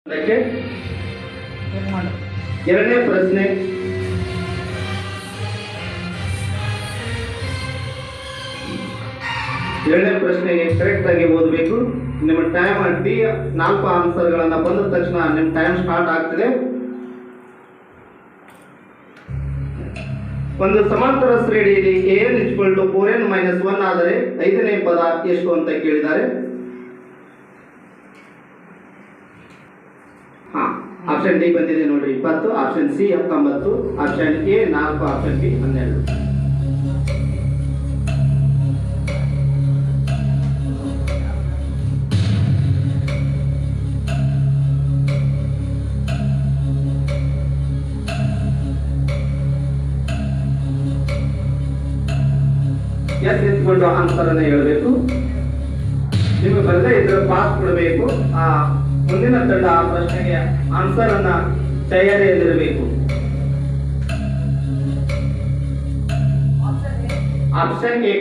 ಅದಕ್ಕೆ ಎರಡನೇ ಪ್ರಶ್ನೆ, ಪ್ರಶ್ನೆಗೆ ಕರೆಕ್ಟ್ ಆಗಿ ಓದಬೇಕು. ನಿಮ್ಮ ಟೈಮ್ ಟಿ 4 ಆನ್ಸರ್ಗಳನ್ನ ಬಂದ ತಕ್ಷಣ ನಿಮ್ಮ ಟೈಮ್ ಸ್ಟಾರ್ಟ್ ಆಗ್ತದೆ. ಒಂದು ಸಮಾಂತರ ಶ್ರೇಣಿಯಲ್ಲಿ an = 4n - 1 ಆದರೆ 5ನೇ ಪದ ಎಷ್ಟು ಅಂತ ಕೇಳಿದ್ದಾರೆ. ಆಪ್ಷನ್ ಡಿ ಬಂದಿದೆ ನೋಡ್ರಿ 20, option C 19, option A 4, option B 12. Yes ನಿಂತ್ಕೊಂಡು ಆನ್ಸರ್ ಅನ್ನ ಹೇಳಬೇಕು. ನಿಮಗೆ ಬರದೇ ಇದ್ರೆ ಪಾಸ್ ಕೊಡಬೇಕು. ಆ ಮುಂದಿನ ತಂಡ ಆ ಪ್ರಶ್ನೆಗೆ ಆನ್ಸರ್ ಅನ್ನ ತಯಾರಿಯಲ್ಲಿರಬೇಕು. Option A